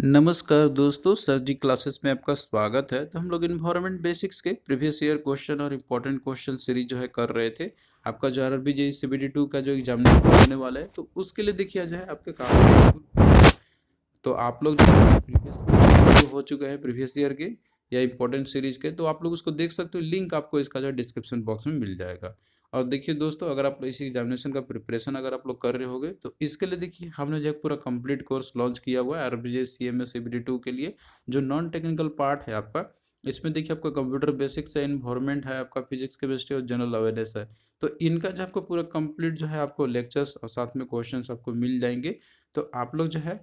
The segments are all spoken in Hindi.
नमस्कार दोस्तों, सर जी क्लासेस में आपका स्वागत है। तो हम लोग इन्वायरमेंट बेसिक्स के प्रीवियस ईयर क्वेश्चन और इम्पोर्टेंट क्वेश्चन सीरीज जो है कर रहे थे। आपका जो आरआरबी जेईई सीबीटी 2 का जो एग्जामिनेशन होने वाला है, तो उसके लिए देखिए जो है आपके काफी, तो आप लोग जो है प्रीवियस हो चुके हैं प्रीवियस ईयर के या इम्पोर्टेंट सीरीज के, तो आप लोग उसको देख सकते हो। लिंक आपको इसका जो है डिस्क्रिप्शन बॉक्स में मिल जाएगा। और देखिए दोस्तों, अगर आप इसी एग्जामिनेशन का प्रिपरेशन अगर आप लोग कर रहे होगे, तो इसके लिए देखिए हमने जो है पूरा कंप्लीट कोर्स लॉन्च किया हुआ है आरबीजे सीएमएस सीबीटी 2 के लिए। जो नॉन टेक्निकल पार्ट है आपका, इसमें देखिए आपका कंप्यूटर बेसिक्स है, इन्वायरमेंट है, आपका फिजिक्स केमिस्ट्री और जनरल अवेयरनेस है। तो इनका जो आपको पूरा कंप्लीट जो है आपको लेक्चर्स और साथ में क्वेश्चंस आपको मिल जाएंगे। तो आप लोग जो है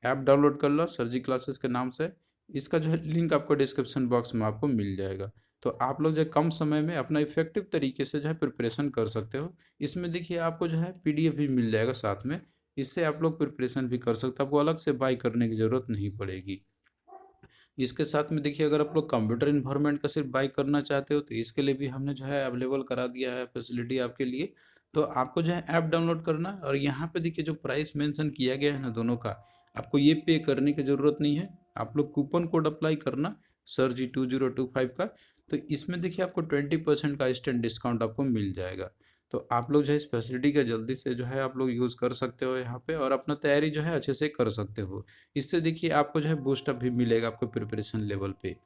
ऐप डाउनलोड कर लो सर जी क्लासेस के नाम से। इसका जो है लिंक आपको डिस्क्रिप्शन बॉक्स में आपको मिल जाएगा। तो आप लोग जो है कम समय में अपना इफेक्टिव तरीके से जो है प्रिपरेशन कर सकते हो। इसमें देखिए आपको जो है पीडीएफ भी मिल जाएगा साथ में। इससे आप लोग प्रिपरेशन भी कर सकते हो, आपको अलग से बाई करने की ज़रूरत नहीं पड़ेगी। इसके साथ में देखिए, अगर आप लोग कंप्यूटर इन्वायरमेंट का सिर्फ बाई करना चाहते हो, तो इसके लिए भी हमने जो है अवेलेबल करा दिया है फैसिलिटी आपके लिए। तो आपको जो है ऐप डाउनलोड करना है, और यहाँ पे देखिए जो प्राइस मेंशन किया गया है ना दोनों का, आपको ये पे करने की ज़रूरत नहीं है। आप लोग कूपन कोड अप्लाई करना सर जी 2025 का। तो इसमें देखिए आपको 20% का इंस्टेंट डिस्काउंट आपको मिल जाएगा। तो आप लोग जो है इस फैसिलिटी का जल्दी से जो है आप लोग यूज़ कर सकते हो यहाँ पे, और अपना तैयारी जो है अच्छे से कर सकते हो। इससे देखिए आपको जो है बूस्ट अप भी मिलेगा आपको प्रिपरेशन लेवल पे।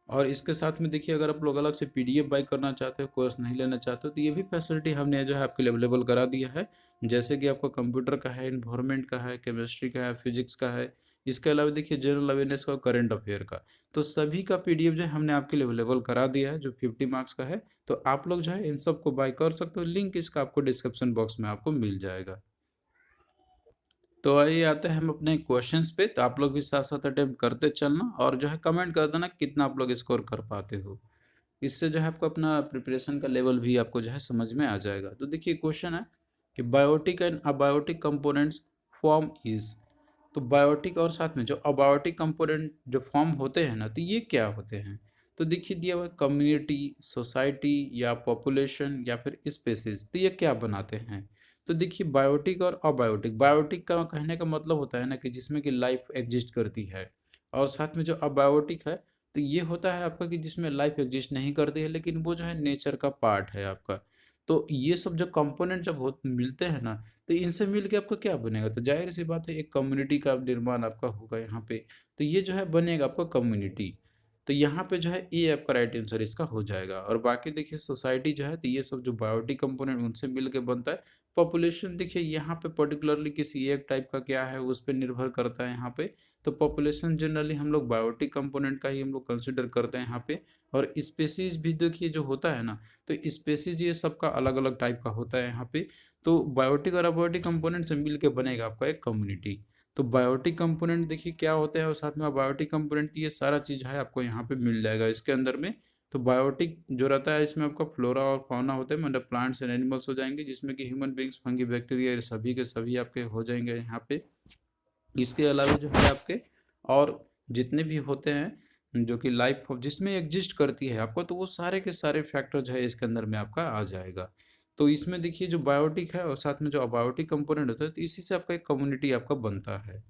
और इसके साथ में देखिए, अगर आप लोग अलग से पीडीएफ बाई करना चाहते हो, कोर्स नहीं लेना चाहते हो, तो ये भी फैसिलिटी हमने जो है आपके लिए अवेलेबल करा दिया है। जैसे कि आपको कंप्यूटर का है, इन्वायरमेंट का है, केमिस्ट्री का है, फिजिक्स का है। इसके अलावा देखिए जनरल अवेयरनेस का, करंट अफेयर का। तो सभी का पीडीएफ जो है हमने आपके लिए अवेलेबल करा दिया है, जो 50 मार्क्स का है। तो आप लोग जो है इन सबको बाई कर सकते हो। लिंक इसका आपको डिस्क्रिप्शन बॉक्स में आपको मिल जाएगा। तो आइए आते हैं हम अपने क्वेश्चंस पे। तो आप लोग भी साथ साथ अटेम्प्ट करते चलना, और जो है कमेंट कर देना कितना आप लोग स्कोर कर पाते हो। इससे जो है आपको अपना प्रिपरेशन का लेवल भी आपको जो है समझ में आ जाएगा। तो देखिए क्वेश्चन है कि biotic and abiotic components form is. तो बायोटिक और साथ में जो अबायोटिक कंपोनेंट जो फॉर्म होते हैं ना, तो ये क्या होते हैं। तो देखिए दिया हुआ कम्युनिटी, सोसाइटी या पॉपुलेशन या फिर स्पेसीज, तो ये क्या बनाते हैं। तो देखिए बायोटिक और अबायोटिक, बायोटिक का कहने का मतलब होता है ना कि जिसमें कि लाइफ एग्जिस्ट करती है। और साथ में जो अबायोटिक है, तो ये होता है आपका कि जिसमें लाइफ एग्जिस्ट नहीं करती है, लेकिन वो जो है नेचर का पार्ट है आपका। तो ये सब जो कंपोनेंट जब हो मिलते हैं ना, तो इनसे मिल के आपका क्या बनेगा। तो जाहिर सी बात है, एक कम्युनिटी का निर्माण आपका होगा यहाँ पे। तो ये जो है बनेगा आपका कम्युनिटी। तो यहाँ पे जो है ये आपका राइट आंसर इसका हो जाएगा। और बाकी देखिए सोसाइटी जो है, तो ये सब जो बायोटिक कंपोनेंट उनसे मिल के बनता है। पॉपुलेशन देखिए यहाँ पे पर्टिकुलरली किसी एक टाइप का क्या है उस पर निर्भर करता है यहाँ पे। तो पॉपुलेशन जनरली हम लोग बायोटिक कंपोनेंट का ही हम लोग कंसिडर करते हैं यहाँ पे। और स्पेसीज भी देखिए जो होता है ना, तो स्पेसीज ये सबका अलग अलग टाइप का होता है यहाँ पे। तो बायोटिक और अबायोटिक कंपोनेंट से मिल के बनेगा आपका एक कम्युनिटी। तो बायोटिक कंपोनेंट देखिए क्या होते हैं, और साथ में अबायोटिक कंपोनेंट, ये सारा चीज़ है आपको यहाँ पे मिल जाएगा इसके अंदर में। तो बायोटिक जो रहता है, इसमें आपका फ्लोरा और फौना होते हैं, मतलब प्लांट्स एंड एनिमल्स हो जाएंगे, जिसमें कि ह्यूमन बींग्स, फंगी, बैक्टीरिया, ये सभी के सभी आपके हो जाएंगे यहाँ पे। इसके अलावा जो है आपके और जितने भी होते हैं जो कि लाइफ जिसमें एग्जिस्ट करती है आपको, तो वो सारे के सारे फैक्टर जो है इसके अंदर में आपका आ जाएगा। तो इसमें देखिए जो बायोटिक है और साथ में जो अबायोटिक कंपोनेंट होता है, तो इसी से आपका एक कम्युनिटी आपका बनता है।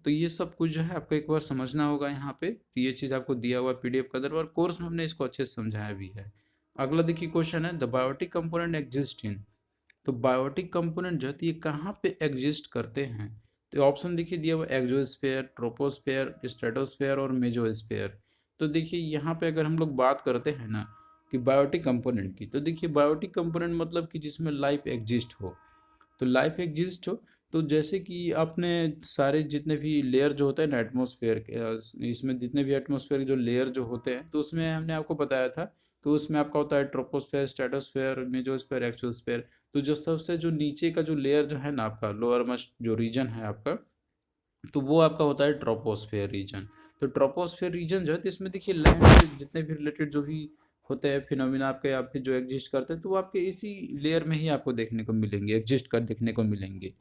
तो ये सब कुछ जो है आपको एक बार समझना होगा यहाँ पे। तो ये चीज़ आपको दिया हुआ पीडीएफ के अंदर, और कोर्स में हमने इसको अच्छे से समझाया भी है। अगला देखिए क्वेश्चन है, the biotic component exist in. तो बायोटिक कंपोनेंट जो है, तो ये कहाँ पे एग्जिस्ट करते हैं। तो ऑप्शन देखिए दिया हुआ एक्सोस्फेयर, ट्रोपोस्फेयर, स्ट्रेटोस्फेयर और मेसोस्फेयर। तो देखिए यहाँ पे अगर हम लोग बात करते हैं ना कि बायोटिक कंपोनेंट की, तो देखिए बायोटिक कंपोनेंट मतलब कि जिसमें लाइफ एग्जिस्ट हो। तो लाइफ एग्जिस्ट हो, तो जैसे कि आपने सारे जितने भी लेयर जो होते हैं ना एटमॉस्फेयर के, इसमें जितने भी एटमॉस्फेयर जो लेयर जो होते हैं, तो उसमें हमने आपको बताया था। तो उसमें आपका होता है ट्रोपोस्फेयर, स्ट्रेटोस्फेयर, मेसोस्फेयर, एक्सोस्फेयर। तो जो सबसे जो नीचे का जो लेयर जो है ना आपका, लोअर मोस्ट जो रीजन है आपका, तो वो आपका होता है ट्रोपोस्फेयर रीजन। तो ट्रोपोस्फेयर रीजन जो है, तो इसमें देखिए लैंड से जितने भी रिलेटेड जो भी होते हैं फिनोमिना आपके, या फिर जो एग्जिस्ट करते हैं, तो वो आपके इसी लेयर में ही आपको देखने को मिलेंगे, एग्जिस्ट कर देखने को मिलेंगे।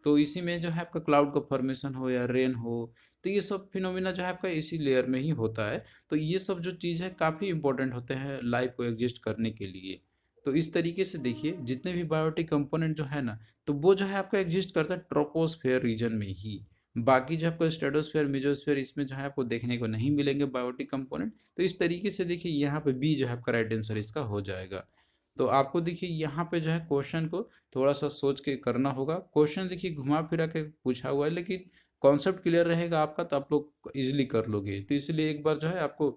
तो इसी में जो है आपका क्लाउड का फॉर्मेशन हो या रेन हो, तो ये सब फिनोमिना जो है आपका इसी लेयर में ही होता है। तो ये सब जो चीज़ है काफ़ी इंपॉर्टेंट होते हैं लाइफ को एग्जिस्ट करने के लिए। तो इस तरीके से देखिए जितने भी बायोटिक कंपोनेंट जो है ना, तो वो जो है आपका एग्जिस्ट करता है ट्रोपोस्फेयर रीजन में ही। बाकी जो आपको स्ट्रेटोस्फेयर मेसोस्फेयर इसमें जो है आपको देखने को नहीं मिलेंगे बायोटिक कंपोनेंट। तो इस तरीके से देखिए यहाँ पे बी जो है आपका राइट आंसर इसका हो जाएगा। तो आपको देखिए यहाँ पे जो है क्वेश्चन को थोड़ा सा सोच के करना होगा। क्वेश्चन देखिए घुमा फिरा के पूछा हुआ है, लेकिन कॉन्सेप्ट क्लियर रहेगा आपका तो आप लोग इजीली कर लोगे। तो इसलिए एक बार जो है आपको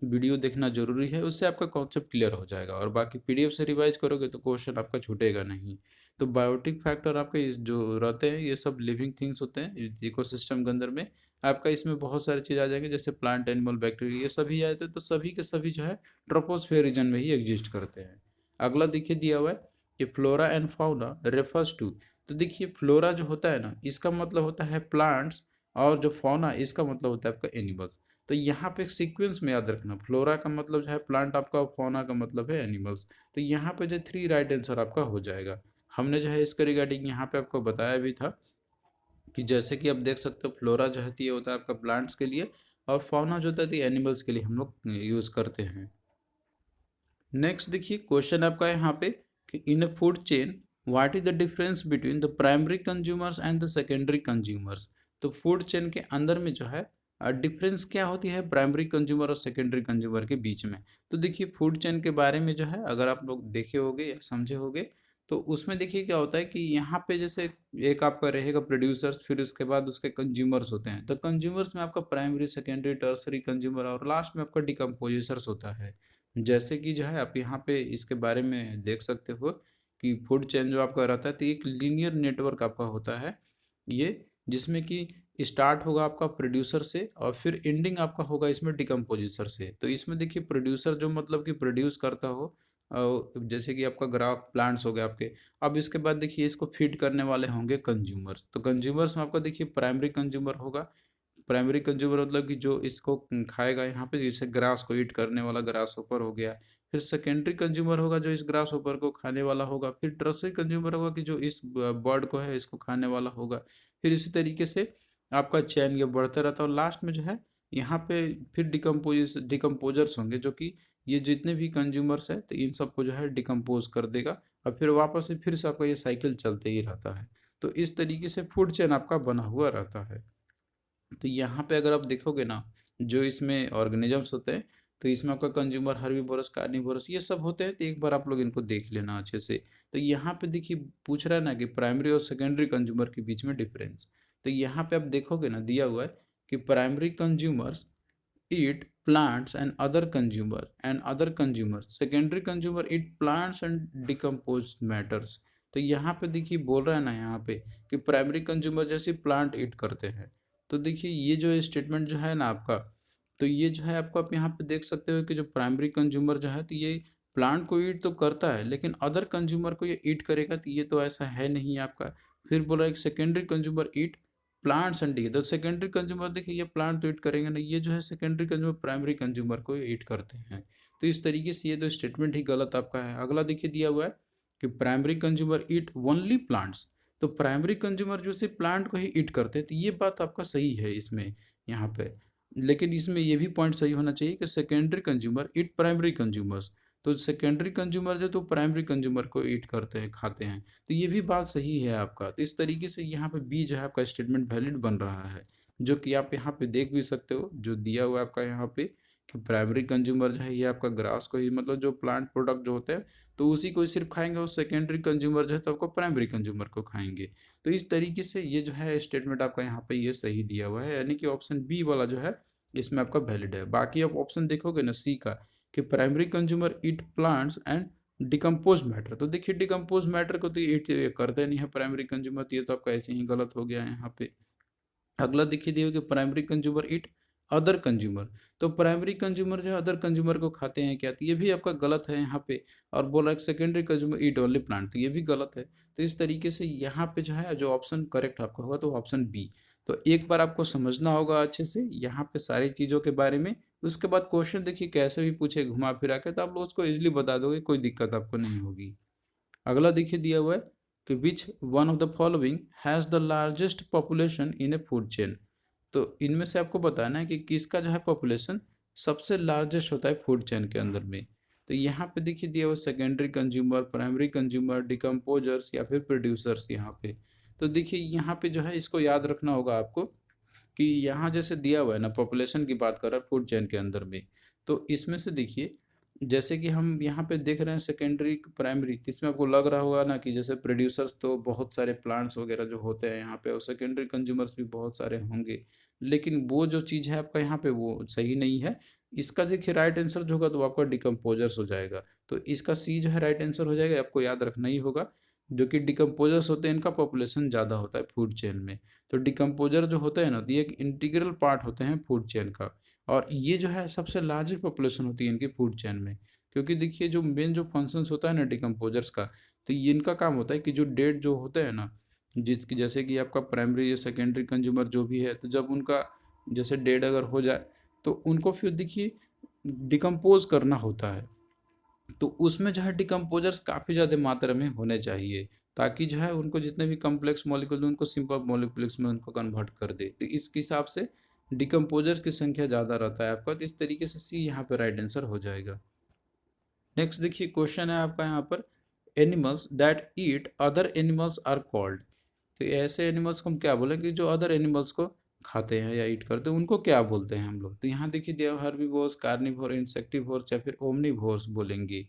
वीडियो देखना जरूरी है, उससे आपका कॉन्सेप्ट क्लियर हो जाएगा। और बाकी पीडीएफ से रिवाइज करोगे तो क्वेश्चन आपका छूटेगा नहीं। तो बायोटिक फैक्टर आपके जो रहते हैं ये सब लिविंग थिंग्स होते हैं इकोसिस्टम के अंदर में। आपका इसमें बहुत सारी चीज़ आ जाएंगे, जैसे प्लांट एनिमल बैक्टीरिया ये सभी आते हैं, तो सभी के सभी जो है ट्रोपोस्फेयर रीजन में ही एग्जिस्ट करते हैं। अगला देखिए दिया हुआ है कि flora and fauna refers to. तो देखिए फ्लोरा जो होता है ना, इसका मतलब होता है प्लांट्स, और जो फौना इसका मतलब होता है आपका एनिमल्स। तो यहाँ पे सीक्वेंस में याद रखना, फ्लोरा का मतलब जो है प्लांट आपका, और फौना का मतलब है एनिमल्स। तो यहाँ पे जो 3 राइट आंसर आपका हो जाएगा। हमने जो है इसके रिगार्डिंग यहाँ पे आपको बताया भी था कि जैसे कि आप देख सकते हो फ्लोरा जो है ये होता है आपका प्लांट्स के लिए, और फौना जो होता है एनिमल्स के लिए हम लोग यूज़ करते हैं। नेक्स्ट देखिए क्वेश्चन आपका है यहाँ पे कि in a food chain what is the difference between the primary consumers and the secondary consumers. तो फूड चेन के अंदर में जो है डिफरेंस क्या होती है प्राइमरी कंज्यूमर और सेकेंडरी कंज्यूमर के बीच में। तो देखिए फूड चेन के बारे में जो है अगर आप लोग देखे होगे या समझे होगे, तो उसमें देखिए क्या होता है कि यहाँ पे जैसे एक आपका रहेगा प्रोड्यूसर्स, फिर उसके बाद उसके कंज्यूमर्स होते हैं। तो कंज्यूमर्स में आपका प्राइमरी सेकेंडरी टर्सरी कंज्यूमर, और लास्ट में आपका डिकम्पोजिटर्स होता है। जैसे कि जो है आप यहाँ पे इसके बारे में देख सकते हो कि फूड चेन जो आपका रहता है तो एक लीनियर नेटवर्क आपका होता है ये, जिसमें कि स्टार्ट होगा आपका प्रोड्यूसर से और फिर एंडिंग आपका होगा इसमें डिकम्पोजिटर से। तो इसमें देखिए प्रोड्यूसर जो मतलब कि प्रोड्यूस करता हो, जैसे कि आपका ग्राफ प्लांट्स हो गए आपके। अब इसके बाद देखिए इसको फीड करने वाले होंगे कंज्यूमर्स। तो कंज्यूमर्स में आपका देखिए प्राइमरी कंज्यूमर होगा। प्राइमरी कंज्यूमर मतलब कि जो इसको खाएगा यहाँ पे, जैसे ग्रास को ईट करने वाला ग्रास होपर हो गया। फिर सेकेंडरी कंज्यूमर होगा जो इस ग्रास होपर को खाने वाला होगा। फिर टर्सरी कंज्यूमर होगा कि जो इस बर्ड को है इसको खाने वाला होगा। फिर इसी तरीके से आपका चैन ये बढ़ता रहता है, और लास्ट में जो है यहाँ पे फिर डिकम्पोजर्स होंगे, जो कि ये जितने भी कंज्यूमर्स है तो इन सबको जो है डिकम्पोज कर देगा, और फिर वापस से फिर से आपका ये साइकिल चलते ही रहता है। तो इस तरीके से फूड चेन आपका बना हुआ रहता है। तो यहाँ पे अगर आप देखोगे ना, जो इसमें ऑर्गेनिजम्स होते हैं, तो इसमें आपका कंज्यूमर, हर्बीवोरस, कार्निवोरस ये सब होते हैं। तो एक बार आप लोग इनको देख लेना अच्छे से। तो यहाँ पे देखिए पूछ रहा है ना कि प्राइमरी और सेकेंडरी कंज्यूमर के बीच में डिफरेंस। तो यहाँ पे आप देखोगे ना दिया हुआ है कि primary consumers eat plants and other consumers, secondary consumer eat plants and decomposed matters। तो यहाँ पे देखिए बोल रहा है ना यहाँ पे कि प्राइमरी कंज्यूमर जैसे प्लांट ईट करते हैं। तो देखिए ये जो स्टेटमेंट जो है ना आपका, तो ये जो है आपको आप यहाँ पे देख सकते हो कि जो प्राइमरी कंज्यूमर जो है तो ये प्लांट को ईट तो करता है, लेकिन अदर कंज्यूमर को ये ईट करेगा तो ये तो ऐसा है नहीं आपका। फिर बोला एक secondary consumer eat plants and D, तो सेकेंडरी कंज्यूमर देखिए ये प्लांट तो ईट करेंगे ना, ये जो है सेकेंडरी कंज्यूमर प्राइमरी कंज्यूमर को ईट करते हैं। तो इस तरीके से ये तो स्टेटमेंट ही गलत आपका है। अगला देखिए दिया हुआ है कि primary consumer eat only plants. तो प्राइमरी कंज्यूमर जो सिर्फ प्लांट को ही ईट करते हैं, तो ये बात आपका सही है इसमें यहाँ पे। लेकिन इसमें ये भी पॉइंट सही होना चाहिए कि सेकेंडरी कंज्यूमर ईट प्राइमरी कंज्यूमर्स। तो सेकेंडरी कंज्यूमर जो तो प्राइमरी कंज्यूमर को ईट करते हैं, खाते हैं। तो ये भी बात सही है आपका। तो इस तरीके से यहाँ पे बी जो है आपका स्टेटमेंट वैलिड बन रहा है, जो कि आप यहाँ पे देख भी सकते हो जो दिया हुआ है आपका यहाँ पे कि प्राइमरी कंज्यूमर जो है ये आपका ग्रास को ही, मतलब जो प्लांट प्रोडक्ट जो होते हैं तो उसी को ही सिर्फ खाएंगे, और सेकेंडरी कंज्यूमर जो है तो आपको प्राइमरी कंज्यूमर को खाएंगे। तो इस तरीके से ये जो है स्टेटमेंट आपका यहाँ पे ये सही दिया हुआ है, यानी कि ऑप्शन बी वाला जो है इसमें आपका वैलिड है। बाकी आप ऑप्शन देखोगे ना सी का कि primary consumer eat plants and decompose matter, तो देखिए डिकम्पोज मैटर को तो ईट करते नहीं है प्राइमरी कंज्यूमर, तो ये तो आपका ऐसे ही गलत हो गया है यहाँ पे। अगला देखिए दिया कि प्राइमरी कंज्यूमर ईट अदर कंज्यूमर। तो प्राइमरी कंज्यूमर जो है अदर कंज्यूमर को खाते हैं क्या, तो ये भी आपका गलत है यहाँ पे। और बोला कि secondary consumer eat only plant, तो ये भी गलत है। तो इस तरीके से यहाँ पे जो है जो ऑप्शन करेक्ट आपका होगा तो ऑप्शन बी। तो एक बार आपको समझना होगा अच्छे से यहाँ पे सारी चीज़ों के बारे में। उसके बाद क्वेश्चन देखिए कैसे भी पूछे घुमा फिरा के, तो आप लोग उसको इजिली बता दोगे, कोई दिक्कत आपको नहीं होगी। अगला देखिए दिया हुआ है कि which one of the following has the largest population in A food chain. तो इनमें से आपको बताना है कि किसका जो है पॉपुलेशन सबसे लार्जेस्ट होता है फूड चेन के अंदर में। तो यहाँ पे देखिए दिया हुआ secondary consumer, primary consumer, decomposers या फिर प्रोड्यूसर्स यहाँ पे। तो देखिए यहाँ पे जो है इसको याद रखना होगा आपको कि यहाँ जैसे दिया हुआ है ना, पॉपुलेशन की बात कर रहा है फूड चेन के अंदर में, तो इसमें से देखिए जैसे कि हम यहाँ पे देख रहे हैं सेकेंडरी प्राइमरी, इसमें आपको लग रहा होगा ना कि जैसे प्रोड्यूसर्स तो बहुत सारे प्लांट्स वगैरह जो होते हैं यहाँ पे, और सेकेंडरी कंज्यूमर्स भी बहुत सारे होंगे, लेकिन वो जो चीज़ है आपका यहाँ पे वो सही नहीं है। इसका देखिए राइट आंसर जो होगा तो आपका डिकम्पोजर्स हो जाएगा। तो इसका सी जो है राइट आंसर हो जाएगा, आपको याद रखना ही होगा। जो कि डिकम्पोजर्स होते हैं इनका पॉपुलेशन ज़्यादा होता है फूड चेन में। तो डिकम्पोजर जो होते हैं ना, तो ये एक इंटीग्रल पार्ट होते हैं फूड चेन का, और ये जो है सबसे लार्जेस्ट पॉपुलेशन होती है इनकी फूड चेन में। क्योंकि देखिए जो मेन जो फंक्शंस होता है ना डिकम्पोजर्स का, तो ये इनका काम होता है कि जो डेट जो होते हैं ना, जिसकी जैसे कि आपका प्राइमरी या सेकेंडरी कंज्यूमर जो भी है, तो जब उनका जैसे डेट अगर हो जाए तो उनको फिर देखिए डिकम्पोज करना होता है। तो उसमें जो है डिकम्पोजर्स काफ़ी ज़्यादा मात्रा में होने चाहिए, ताकि जो है उनको जितने भी कॉम्प्लेक्स मॉलिक्यूल उनको सिंपल मॉलिक्यूल्स में उनको कन्वर्ट कर दे। तो इसके हिसाब से डिकम्पोजर्स की संख्या ज़्यादा रहता है आपका, तो इस तरीके से सी यहाँ पे राइट आंसर हो जाएगा। नेक्स्ट देखिए क्वेश्चन है आपका यहाँ पर, animals that eat other animals are called. तो ऐसे एनिमल्स को हम क्या बोलेंगे जो अदर एनिमल्स को खाते हैं या ईट करते हैं, उनको क्या बोलते हैं हम लोग। तो यहाँ देखिए दिया हर्बीवोर्स, कार्निवोर, इंसेक्टिवोर्स या फिर ओमनीवोर्स बोलेंगे।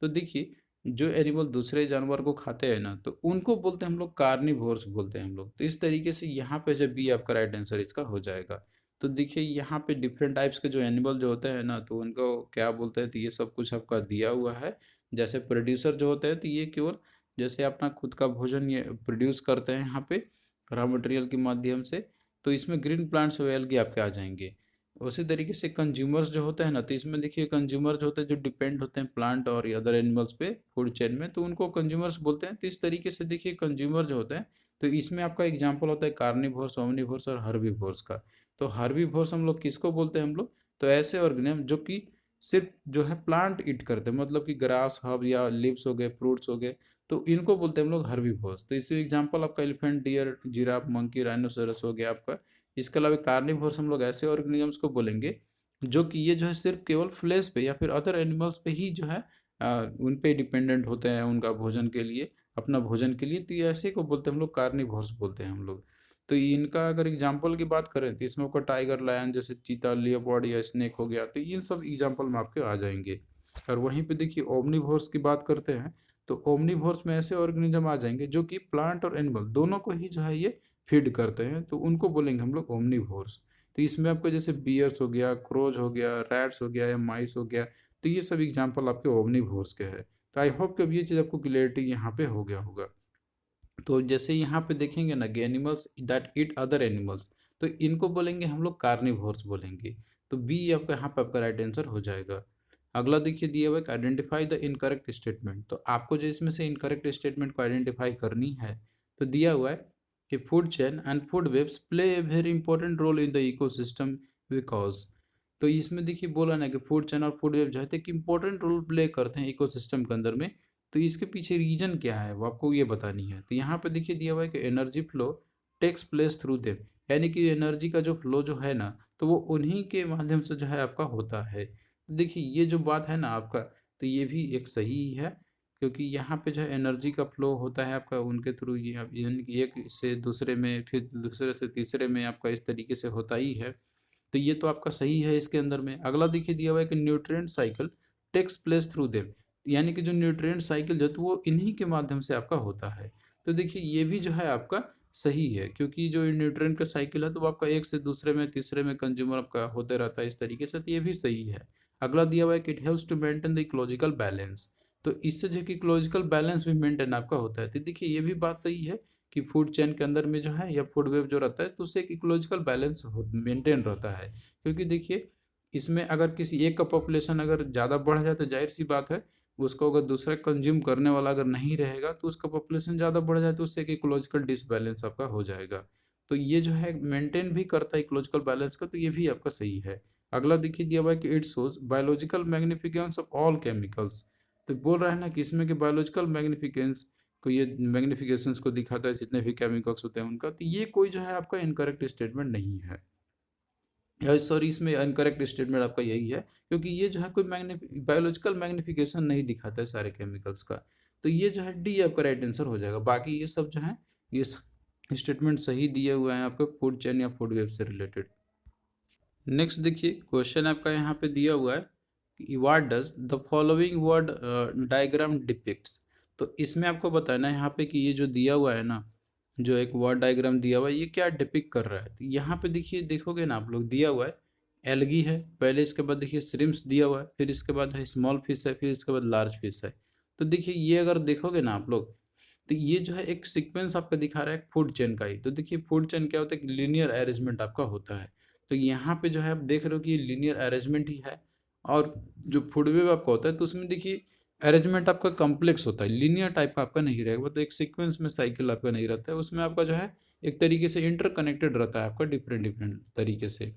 तो देखिए जो एनिमल दूसरे जानवर को खाते हैं ना, तो उनको बोलते हैं हम लोग कार्निवोर्स बोलते हैं हम लोग। तो इस तरीके से यहाँ पे जब बी आपका राइट आंसर इसका हो जाएगा। तो देखिए यहाँ पे डिफरेंट टाइप्स के जो एनिमल जो होते हैं ना, तो उनको क्या बोलते हैं, तो ये सब कुछ आपका दिया हुआ है। जैसे प्रोड्यूसर जो होते हैं, तो ये केवल जैसे अपना खुद का भोजन ये प्रोड्यूस करते हैं यहाँ पे रॉ मटेरियल के माध्यम से, तो इसमें ग्रीन प्लांट्स और एल्गी आपके आ जाएंगे। उसी तरीके से कंज्यूमर्स जो होते हैं ना, तो इसमें देखिए कंज्यूमर जो होते हैं जो डिपेंड होते हैं प्लांट और अदर एनिमल्स पे फूड चेन में, तो उनको कंज्यूमर्स बोलते हैं। तो इस तरीके से देखिए कंज्यूमर जो होते हैं, तो इसमें आपका एग्जाम्पल होता है कार्निवोर्स, ओमनिवोर्स और हर्बीवोर्स का। तो हर्बीवोर्स हम लोग किसको बोलते हैं हम लोग, तो ऐसे ऑर्गेनिज्म जो कि सिर्फ जो है प्लांट ईट करते हैं, मतलब कि ग्रास हर्ब या लीव्स हो गए, फ्रूट्स हो गए, तो इनको बोलते हैं हम लोग हर्बीवोर्स। तो इससे एग्जांपल आपका elephant, deer, giraffe, monkey, rhinoceros हो गया आपका। इसके अलावा कार्निवोर्स हम लोग ऐसे ऑर्गेनिजम्स को बोलेंगे जो कि ये जो है सिर्फ केवल फ्लैश पे या फिर अदर एनिमल्स पे ही जो है उन पे डिपेंडेंट होते हैं उनका भोजन के लिए, अपना भोजन के लिए। तो ये ऐसे को बोलते हैं हम लोग कार्निवोर्स बोलते हैं हम लोग। तो इनका अगर एग्जाम्पल की बात करें तो इसमें आपका टाइगर, लायन, जैसे चीता, लियोपार्ड या स्नेक हो गया, तो इन सब एग्जाम्पल में आपके आ जाएंगे। और वहीं पे देखिए ओमनीवोर्स की बात करते हैं, तो ओमनीवोर्स में ऐसे ऑर्गेनिज्म आ जाएंगे जो कि प्लांट और एनिमल दोनों को ही जो है ये फीड करते हैं, तो उनको बोलेंगे हम लोग ओमनीवोर्स। तो इसमें आपको जैसे बियर्स हो गया, क्रोज हो गया, रैट्स हो गया या माइस हो गया, तो ये सब एग्जाम्पल आपके ओमनीवोर्स के हैं। तो आई होप कि अब ये चीज़ आपको क्लियरिटी यहाँ पे हो गया होगा। तो जैसे यहाँ पे देखेंगे ना कि animals that eat other animals, तो इनको बोलेंगे हम लोग कार्निवोर्स बोलेंगे। तो बी आपका यहाँ पे आपका राइट आंसर हो जाएगा। अगला देखिए दिया हुआ है आइडेंटिफाई द इनकरेक्ट स्टेटमेंट। तो आपको जो इसमें से इनकरेक्ट स्टेटमेंट को आइडेंटिफाई करनी है, तो दिया हुआ है कि food chain and food webs play a very important role in the ecosystem because. तो इसमें देखिए बोला ना कि फूड चेन और फूड वेब जो है एक इंपॉर्टेंट रोल प्ले करते हैं इकोसिस्टम के अंदर में। तो इसके पीछे रीजन क्या है वो आपको ये बतानी है। तो यहाँ पे देखिए दिया हुआ है कि energy flow takes place through them, यानी कि एनर्जी का जो फ्लो जो है ना, तो वो उन्हीं के माध्यम से जो है आपका होता है। तो देखिए ये जो बात है ना आपका, तो ये भी एक सही ही है, क्योंकि यहाँ पे जो है एनर्जी का फ्लो होता है आपका उनके थ्रू, ये आप यानी कि एक से दूसरे में, फिर दूसरे से तीसरे में आपका इस तरीके से होता ही है। तो ये तो आपका सही है इसके अंदर में। अगला देखिए दिया हुआ है कि nutrient cycle takes place through them, यानी कि जो न्यूट्रिएंट साइकिल जो है तो वो इन्हीं के माध्यम से आपका होता है। तो देखिए ये भी जो है आपका सही है, क्योंकि जो न्यूट्रिएंट का साइकिल है तो वो आपका एक से दूसरे में तीसरे में कंज्यूमर आपका होते रहता है इस तरीके से, तो ये भी सही है। अगला दिया हुआ है कि it helps to maintain the ecological balance. तो इससे जो कि इकोलॉजिकल बैलेंस भी मेंटेन आपका होता है। तो देखिए ये भी बात सही है कि फूड चेन के अंदर में जो है या फूड वेब जो रहता है, तो उससे एक इकोलॉजिकल बैलेंस मेंटेन रहता है। क्योंकि देखिए इसमें अगर किसी एक का पॉपुलेशन अगर ज़्यादा बढ़ जाए तो जाहिर सी बात है उसको अगर दूसरा कंज्यूम करने वाला अगर नहीं रहेगा, तो उसका पॉपुलेशन ज़्यादा बढ़ जाए तो उससे एक इकोलॉजिकल डिसबैलेंस आपका हो जाएगा। तो ये जो है मेंटेन भी करता है इकोलॉजिकल बैलेंस का, तो ये भी आपका सही है। अगला देखिए दिया हुआ है कि it shows biological magnificence of all chemicals. तो बोल रहा है ना कि इसमें कि बायोलॉजिकल मैग्निफिकेंस को, ये मैग्निफिकेशंस को दिखाता है जितने भी केमिकल्स होते हैं उनका। तो ये कोई जो है आपका इनकरेक्ट स्टेटमेंट नहीं है, सॉरी इसमें इनकरेक्ट स्टेटमेंट आपका यही है, क्योंकि ये जो है कोई बायोलॉजिकल मैग्निफिकेशन नहीं दिखाता है सारे केमिकल्स का। तो ये जो है डी आपका राइट आंसर हो जाएगा। बाकी ये सब जो है ये स्टेटमेंट सही दिए हुए हैं आपको फूड चेन या फूड वेब से रिलेटेड। नेक्स्ट देखिए क्वेश्चन आपका यहाँ पे दिया हुआ है कि what does the following word diagram depicts. तो इसमें आपको बताना है यहाँ पे कि ये जो दिया हुआ है ना, जो एक वर्ड डायग्राम दिया हुआ है, ये क्या डिपिक्ट कर रहा है। तो यहाँ पे देखिए, देखोगे ना आप लोग, दिया हुआ है एल्गी है पहले, इसके बाद देखिए श्रिम्प्स दिया हुआ है, फिर इसके बाद है स्मॉल फिश है, फिर इसके बाद लार्ज फिश है। तो देखिए ये अगर देखोगे ना आप लोग, तो ये जो है एक सीक्वेंस आपका दिखा रहा है फूड चेन का ही। तो देखिए फूड चेन क्या होता है, लीनियर अरेंजमेंट आपका होता है। तो यहाँ पे जो है आप देख रहे हो कि ये लीनियर अरेंजमेंट ही है। और जो फूड वेव आपका होता है तो उसमें देखिए अरेंजमेंट आपका कॉम्प्लेक्स होता है, लीनियर टाइप का आपका नहीं रहेगा, मतलब एक सीक्वेंस में साइकिल आपका नहीं रहता है, उसमें आपका जो है एक तरीके से इंटरकनेक्टेड रहता है आपका डिफरेंट डिफरेंट तरीके से।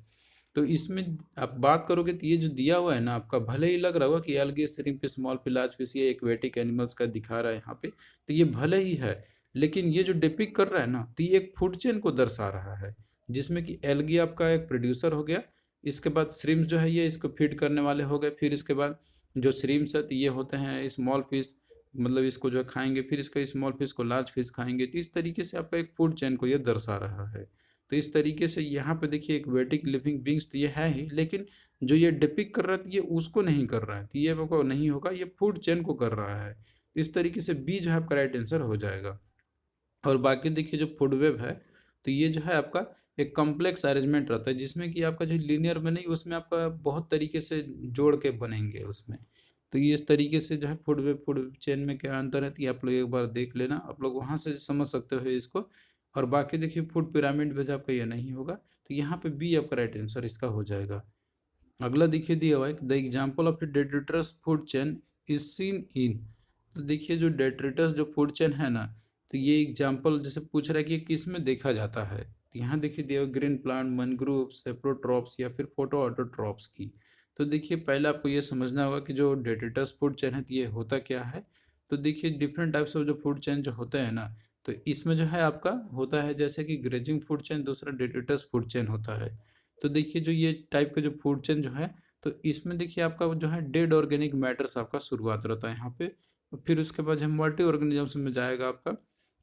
तो इसमें आप बात करोगे तो ये जो दिया हुआ है ना आपका, भले ही लग रहा होगा कि algae shrimp small fish fish ये एक्वेटिक एनिमल्स का दिखा रहा है यहाँ पे, तो ये भले ही है, लेकिन ये जो डिपिक कर रहा है ना, तो ये एक फूड चेन को दर्शा रहा है, जिसमें कि एल्गी आपका एक प्रोड्यूसर हो गया, इसके बाद श्रिम्प जो है ये इसको फीड करने वाले हो गए, फिर इसके बाद जो श्रिम्प्स है तो ये होते हैं स्मॉल फिश, मतलब इसको जो है खाएंगे, फिर इसका स्मॉल फिश को लार्ज फिश खाएंगे। तो इस तरीके से आपका एक फूड चेन को ये दर्शा रहा है। तो इस तरीके से यहाँ पे देखिए एक वेटिक लिविंग बींग्स तो ये है ही, लेकिन जो ये डिपिक कर रहा है तो ये उसको नहीं कर रहा है, तो ये आपको नहीं होगा, ये फूड चेन को कर रहा है। इस तरीके से बी जो है आपका राइट आंसर हो जाएगा। और बाकी देखिए जो फूड वेब है, तो ये जो है आपका एक कॉम्प्लेक्स अरेंजमेंट रहता है, जिसमें कि आपका जो लीनियर में नहीं, उसमें आपका बहुत तरीके से जोड़ के बनेंगे उसमें। तो ये इस तरीके से जो है फूड चेन में क्या अंतर है, तो ये आप लोग एक बार देख लेना, आप लोग वहाँ से समझ सकते हो इसको। और बाकी देखिए फूड पिरामिड में जो आपका ये नहीं होगा, तो यहाँ पे बी आपका राइट आंसर इसका हो जाएगा। अगला देखिए दिया हुआ है, the example of A detritus food chain is seen in. तो देखिए जो डेट्रिटस जो फूड चेन है ना, तो ये एग्जाम्पल जैसे पूछ रहा है कि ये किस में देखा जाता है, तो यहाँ देखिए दिया हुआ ग्रीन प्लांट, मैनग्रोव, सेप्रोट्रॉप्स या फिर फोटो ऑटोट्रॉप्स की। तो देखिए पहले आपको ये समझना होगा कि जो डेट्रिटस फूड चेन है तो ये होता क्या है। तो देखिए डिफरेंट टाइप्स ऑफ जो फूड चेन जो होते हैं ना, तो इसमें जो है आपका होता है जैसे कि ग्रेजिंग फूड चेन, दूसरा डेट्रिटस फूड चेन होता है। तो देखिए जो ये टाइप का जो फूड चेन जो है, तो इसमें देखिए आपका जो है डेड ऑर्गेनिक मैटर्स आपका शुरुआत रहता है यहाँ पे, फिर उसके बाद हम मल्टी ऑर्गेनिजम्स में जाएगा आपका,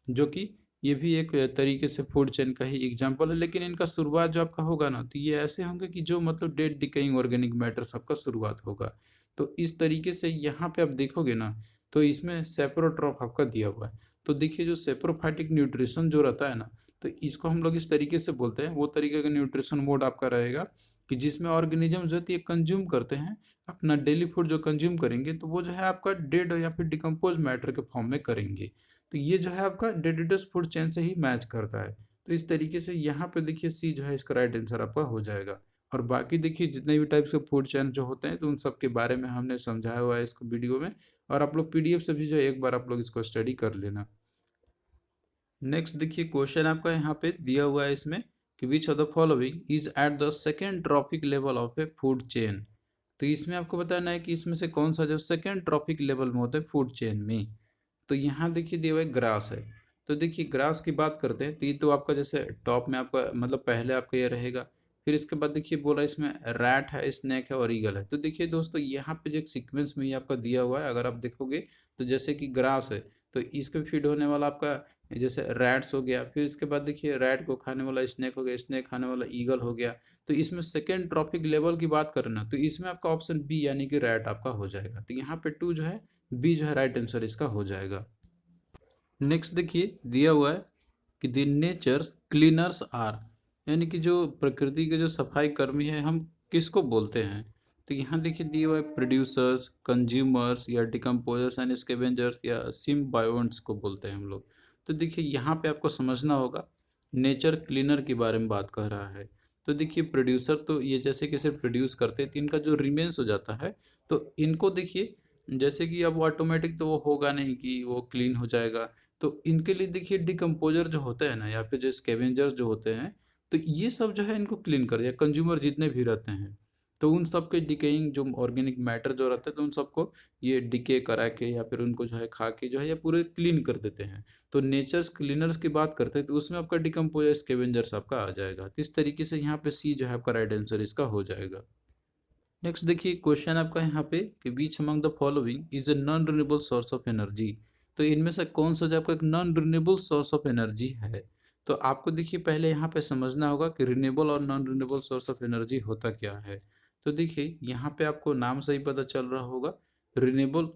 जो कि ये भी एक तरीके से फूड चेन का ही एग्जांपल है, लेकिन इनका शुरुआत जो आपका होगा ना, तो ये ऐसे होंगे कि जो मतलब डेड डिकेइंग ऑर्गेनिक मैटर्स आपका शुरुआत होगा। तो इस तरीके से यहाँ पे आप देखोगे ना, तो इसमें सेप्रोट्रॉप आपका दिया हुआ है। तो देखिए जो सेप्रोफाइटिक न्यूट्रिशन जो रहता है ना, तो इसको हम लोग इस तरीके से बोलते हैं, वो तरीके का न्यूट्रिशन मोड आपका रहेगा कि जिसमें ऑर्गेनिज्म जो है ये कंज्यूम करते हैं अपना डेली फूड, जो कंज्यूम करेंगे तो वो जो है आपका डेड या फिर डिकम्पोज मैटर के फॉर्म में करेंगे। तो ये जो है आपका डेडिटस फूड चेन से ही मैच करता है। तो इस तरीके से यहाँ पे देखिए सी जो है इसका राइट आंसर आपका हो जाएगा। और बाकी देखिए जितने भी टाइप्स के फूड चेन जो होते हैं, तो उन सब के बारे में हमने समझाया हुआ है इसको वीडियो में, और आप लोग पीडीएफ से भी जो है एक बार आप लोग इसको स्टडी कर लेना। नेक्स्ट देखिए क्वेश्चन आपका यहाँ पे दिया हुआ है इसमें कि which of the following is at the second trophic level of A food chain. तो इसमें आपको बताना है कि इसमें से कौन सा जो सेकेंड ट्रॉपिक लेवल में होता है फूड चेन में। तो यहाँ देखिए दिया हुआ है ग्रास है। तो देखिए ग्रास की बात करते हैं, तो ये तो आपका जैसे टॉप में आपका मतलब पहले आपका ये रहेगा, फिर इसके बाद देखिए बोला इसमें रैट है, स्नेक है और ईगल है। तो देखिए दोस्तों यहाँ पे जो एक सीक्वेंस में ही आपका दिया हुआ है, अगर आप देखोगे तो जैसे कि ग्रास है, तो इसके फीड होने वाला आपका जैसे रैट्स हो गया, फिर इसके बाद देखिए रैट को खाने वाला स्नेक हो गया, स्नेक खाने वाला ईगल हो गया। तो इसमें सेकेंड ट्रॉपिक लेवल की बात करें ना, तो इसमें आपका ऑप्शन बी यानी कि रैट आपका हो जाएगा। तो यहाँ पे टू जो है, बी जो है राइट आंसर इसका हो जाएगा। नेक्स्ट देखिए दिया हुआ है कि द नेचर्स क्लीनर्स आर, यानी कि जो प्रकृति के जो सफाई कर्मी है हम किसको बोलते हैं। तो यहाँ देखिए दिया हुआ है प्रोड्यूसर्स, कंज्यूमर्स या डिकम्पोजर्स एंड स्कैवेंजर्स या सिम्बायोन्ट्स को बोलते हैं हम लोग। तो देखिए यहाँ पे आपको समझना होगा, नेचर क्लीनर के बारे में बात कर रहा है। तो देखिए प्रोड्यूसर तो ये जैसे कि सिर्फ प्रोड्यूस करते हैं, तो इनका जो रिमेन्स हो जाता है, तो इनको देखिए जैसे कि अब ऑटोमेटिक तो वो होगा नहीं कि वो क्लीन हो जाएगा। तो इनके लिए देखिए डिकम्पोजर जो होते हैं ना, या फिर जो स्कैवेंजर्स जो होते हैं, तो ये सब जो है इनको क्लीन कर, या कंज्यूमर जितने भी रहते हैं, तो उन सब के डिकेइंग जो ऑर्गेनिक मैटर जो रहता है, तो उन सबको ये डिके करा के या फिर उनको जो है खा के जो है ये पूरे क्लीन कर देते हैं। तो नेचर्स क्लीनर्स की बात करते हैं, तो उसमें आपका डिकम्पोजर स्कैवेंजर्स आपका आ जाएगा। तो इस तरीके से यहाँ पे सी जो है आपका राइट आंसर इसका हो जाएगा। नेक्स्ट देखिए क्वेश्चन आपका यहाँ पे कि which among the following is a non renewable source of energy. तो इनमें से कौन सा जो आपका एक non renewable source of energy है। तो आपको देखिए पहले यहाँ पे समझना होगा कि रिन्यूएबल और non renewable source of energy होता क्या है। तो देखिए यहाँ पे आपको नाम से ही पता चल रहा होगा, रिन्यूएबल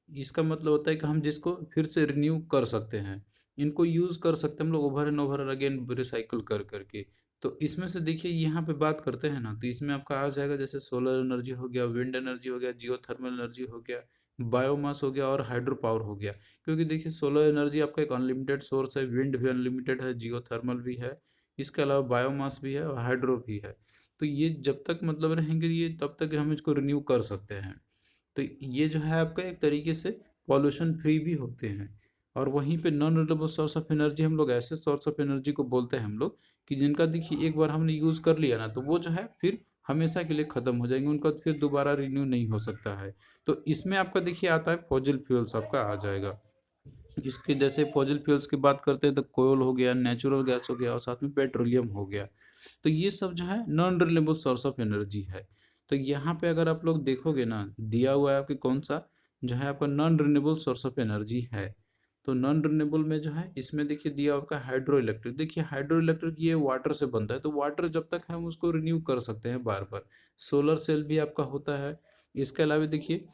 इसका मतलब होता है कि हम जिसको फिर से रिन्यू कर सकते हैं, इनको यूज़ कर सकते हैं हम लोग over and over again recycle कर करके। तो इसमें से देखिए यहाँ पे बात करते हैं ना, तो इसमें आपका आ जाएगा जैसे सोलर एनर्जी हो गया, विंड एनर्जी हो गया, जियोथर्मल एनर्जी हो गया, बायोमास हो गया और हाइड्रो पावर हो गया। क्योंकि देखिए सोलर एनर्जी आपका एक अनलिमिटेड सोर्स है, विंड भी अनलिमिटेड है, जियोथर्मल भी है, इसके अलावा बायोमास भी है और हाइड्रो भी है। तो ये जब तक मतलब रहेंगे ये, तब तक हम इसको रिन्यू कर सकते हैं। तो ये जो है आपका एक तरीके से पॉल्यूशन फ्री भी होते हैं। और वहीं पे non renewable source of energy हम लोग ऐसे सोर्स ऑफ एनर्जी को बोलते हैं हम लोग कि जिनका देखिए एक बार हमने यूज़ कर लिया ना, तो वो जो है फिर हमेशा के लिए ख़त्म हो जाएंगे, उनका फिर दोबारा रिन्यू नहीं हो सकता है। तो इसमें आपका देखिए आता है फॉसिल फ्यूल्स आपका आ जाएगा। इसके जैसे फॉसिल फ्यूल्स की बात करते हैं तो कोयल हो गया, नेचुरल गैस हो गया और साथ में पेट्रोलियम हो गया। तो ये सब जो है non renewable source of energy है। तो यहाँ पे अगर आप लोग देखोगे ना, दिया हुआ है आपके कौन सा जो है आपका non renewable source of energy है। तो नॉन रिन्यूएबल में जो है इसमें देखिए दिया आपका हाइड्रो इलेक्ट्रिक। देखिए हाइड्रो इलेक्ट्रिक ये वाटर से बनता है, तो वाटर जब तक है हम उसको रिन्यू कर सकते हैं बार बार। सोलर सेल भी आपका होता है। इसके अलावा देखिए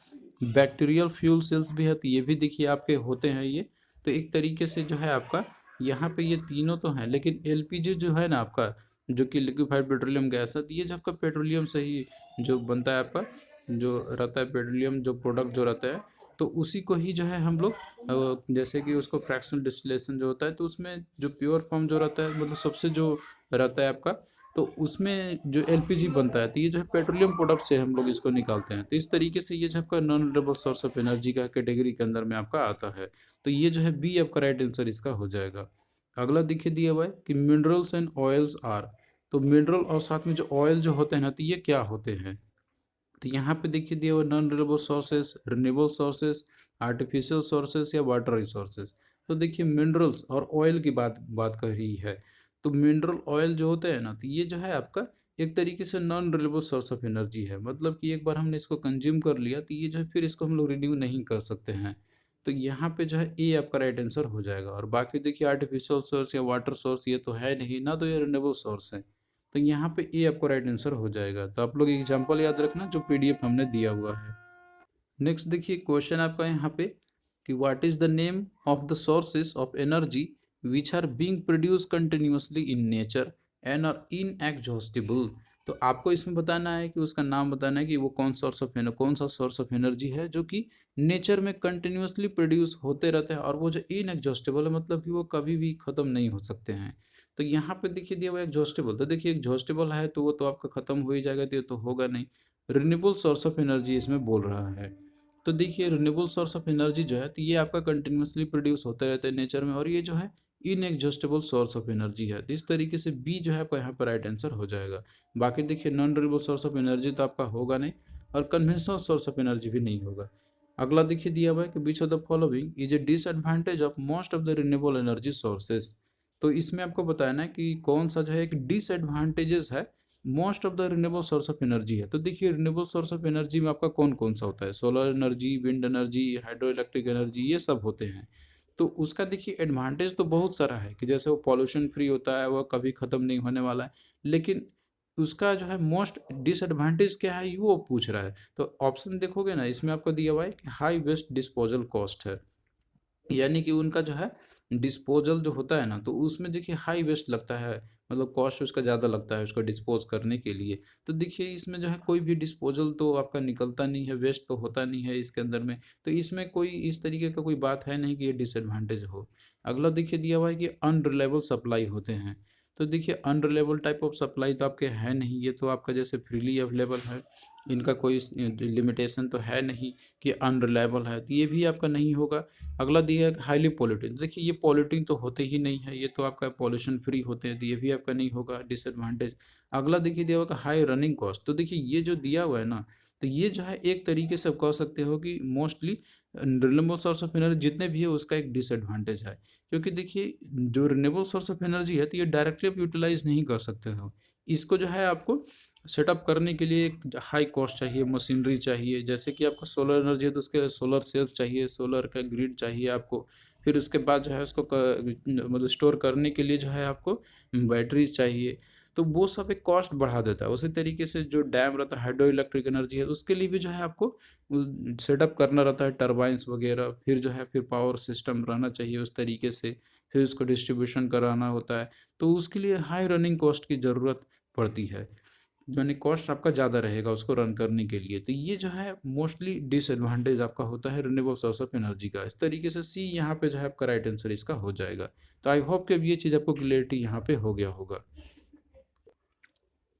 बैक्टीरियल फ्यूल सेल्स भी है, तो ये भी देखिए आपके होते हैं ये। तो एक तरीके से जो है आपका यहाँ पे ये तीनों तो हैं, लेकिन एलपीजी जो है ना आपका, जो कि लिक्विफाइड पेट्रोलियम गैस है, तो ये जो आपका पेट्रोलियम से ही जो बनता है आपका, जो रहता है पेट्रोलियम जो प्रोडक्ट जो रहता है, तो उसी को ही जो है हम लोग जैसे कि उसको फ्रैक्शनल डिस्टिलेशन जो होता है, तो उसमें जो प्योर फॉर्म जो रहता है, मतलब सबसे जो रहता है आपका, तो उसमें जो एलपीजी बनता है, तो ये जो है पेट्रोलियम प्रोडक्ट से हम लोग इसको निकालते हैं। तो इस तरीके से ये जो आपका non renewable source of energy का कैटेगरी के अंदर में आपका आता है। तो ये जो है बी आपका राइट आंसर इसका हो जाएगा। अगला देखिए दिया हुआ है कि मिनरल्स एंड ऑयल्स आर। तो मिनरल और साथ में जो ऑयल जो होते हैं ना, तो ये क्या होते हैं। तो यहाँ पे देखिए दिया हुआ non renewable sources, renewable sources, artificial sources या वाटर रिसोर्सेज। तो देखिए मिनरल्स और ऑयल की बात बात कर रही है। तो मिनरल ऑयल जो होते हैं ना, तो ये जो है आपका एक तरीके से non renewable source of energy है। मतलब कि एक बार हमने इसको कंज्यूम कर लिया, तो ये जो है फिर इसको हम लोग रिन्यू नहीं कर सकते हैं। तो यहाँ पे जो है ए आपका राइट आंसर हो जाएगा। और बाकी देखिए आर्टिफिशियल सोर्स या वाटर सोर्स ये तो है नहीं ना, तो ये रिन्यूएबल सोर्स है। तो यहाँ पे ए आपको राइट आंसर हो जाएगा। तो आप लोग एग्जाम्पल याद रखना जो पीडीएफ हमने दिया हुआ है। नेक्स्ट देखिए क्वेश्चन आपका यहाँ पे कि what is the name of the sources of energy which are being produce continuously in nature and are inexhaustible. तो आपको इसमें बताना है कि उसका नाम बताना है कि वो कौन सा सोर्स ऑफ एनर्जी है जो कि नेचर में कंटिन्यूअसली प्रोड्यूस होते रहते हैं, और वो जो इनएग्जॉस्टिबल है मतलब कि वो कभी भी ख़त्म नहीं हो सकते हैं। तो यहाँ पे देखिए दिया हुआ एग्जॉस्टिबल, तो देखिए एग्जॉस्टिबल है तो वो तो आपका ख़त्म हो ही जाएगा, तो ये तो होगा नहीं। रिन्यूएबल सोर्स ऑफ एनर्जी इसमें बोल रहा है। तो देखिए रिन्यूएबल सोर्स ऑफ एनर्जी जो है, तो ये आपका कंटिन्यूसली प्रोड्यूस होते रहते हैं नेचर में, और ये जो है इनएग्जॉस्टेबल सोर्स ऑफ एनर्जी है। तो इस तरीके से बी जो है आपका यहाँ पर राइट आंसर हो जाएगा। बाकी देखिए non renewable source of energy तो आपका होगा नहीं, और कन्वेंशनल सोर्स ऑफ एनर्जी भी नहीं होगा। अगला देखिए दिया हुआ है कि which of the following is a disadvantage of most of the renewable energy sources. तो इसमें आपको बताना है कि कौन सा जो है एक डिसएडवांटेजेस है most of the renewable source of energy है। तो देखिए रिन्यूएबल सोर्स ऑफ एनर्जी में आपका कौन कौन सा होता है, solar energy, wind energy, hydro electric energy, ये सब होते हैं। तो उसका देखिए एडवांटेज तो बहुत सारा है कि जैसे वो पॉल्यूशन फ्री होता है, वो कभी ख़त्म नहीं होने वाला है। लेकिन उसका जो है मोस्ट डिसएडवांटेज क्या है ये वो पूछ रहा है। तो ऑप्शन देखोगे ना, इसमें आपको दिया हुआ है कि हाई वेस्ट डिस्पोजल कॉस्ट है, यानी कि उनका जो है डिस्पोजल जो होता है ना, तो उसमें देखिए हाई वेस्ट लगता है, मतलब कॉस्ट उसका ज़्यादा लगता है उसको डिस्पोज करने के लिए। तो देखिए इसमें जो है कोई भी डिस्पोजल तो आपका निकलता नहीं है, वेस्ट तो होता नहीं है इसके अंदर में। तो इसमें कोई इस तरीके का कोई बात है नहीं कि ये डिसएडवांटेज हो। अगला देखिए दिया हुआ है कि अनरिलायबल सप्लाई होते हैं। तो देखिए अनरिलायबल टाइप ऑफ सप्लाई तो आपके है नहीं, ये तो आपका जैसे फ्रीली अवेलेबल है, इनका कोई लिमिटेशन तो है नहीं कि अनरिलायबल है, तो ये भी आपका नहीं होगा। अगला दिया है हाईली पॉल्यूटिंग। देखिए ये पॉल्यूटिंग तो होते ही नहीं है, ये तो आपका पॉल्यूशन फ्री होते हैं, तो ये भी आपका नहीं होगा डिसएडवांटेज। अगला देखिए दिया हुआ हाई रनिंग कॉस्ट। तो देखिए ये जो दिया हुआ है ना, तो ये जो है एक तरीके से आप कह सकते हो कि mostly renewable source of energy जितने भी है उसका एक डिसएडवांटेज है। क्योंकि देखिए जो रिन्यूएबल सोर्स ऑफ एनर्जी है, तो ये डायरेक्टली आप यूटिलाइज नहीं कर सकते हो। इसको जो है आपको सेटअप करने के लिए एक हाई कॉस्ट चाहिए, मशीनरी चाहिए। जैसे कि आपका सोलर एनर्जी है तो उसके सोलर सेल्स चाहिए, सोलर का ग्रिड चाहिए आपको, फिर उसके बाद जो है उसको मतलब स्टोर करने के लिए जो है आपको बैटरीज चाहिए। तो वो सब एक कॉस्ट बढ़ा देता है। उसी तरीके से जो डैम रहता है, हाइड्रो इलेक्ट्रिक एनर्जी है, उसके लिए भी जो है आपको सेटअप करना रहता है, टरबाइंस वगैरह, फिर जो है फिर पावर सिस्टम रहना चाहिए उस तरीके से, फिर उसको डिस्ट्रीब्यूशन कराना होता है। तो उसके लिए हाई रनिंग कॉस्ट की ज़रूरत पड़ती है, यानी कॉस्ट आपका ज़्यादा रहेगा उसको रन करने के लिए। तो ये जो है मोस्टली डिसएडवांटेज आपका होता है रिन्यूएबल सोर्स ऑफ एनर्जी का। इस तरीके से सी यहाँ पे जो है आपका राइट आंसर इसका हो जाएगा। तो आई होप कि अब ये चीज़ आपको क्लियरिटी यहाँ पे हो गया होगा।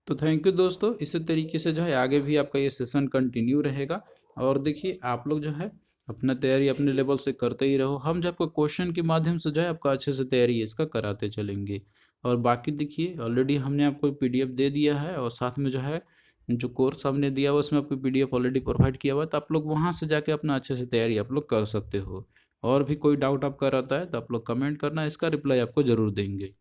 तो थैंक यू दोस्तों, इसी तरीके से जो है आगे भी आपका ये सेशन कंटिन्यू रहेगा। और देखिए आप लोग जो है अपना तैयारी अपने लेवल से करते ही रहो, हम जो आपको क्वेश्चन के माध्यम से जो है आपका अच्छे से तैयारी इसका कराते चलेंगे। और बाकी देखिए ऑलरेडी हमने आपको पीडीएफ दे दिया है, और साथ में जो है जो कोर्स हमने दिया हुआ उसमें आपको पीडीएफ ऑलरेडी प्रोवाइड किया हुआ है, तो आप लोग वहाँ से जाके अपना अच्छे से तैयारी आप लोग कर सकते हो। और भी कोई डाउट आपका रहता है तो आप लोग कमेंट करना, इसका रिप्लाई आपको ज़रूर देंगे।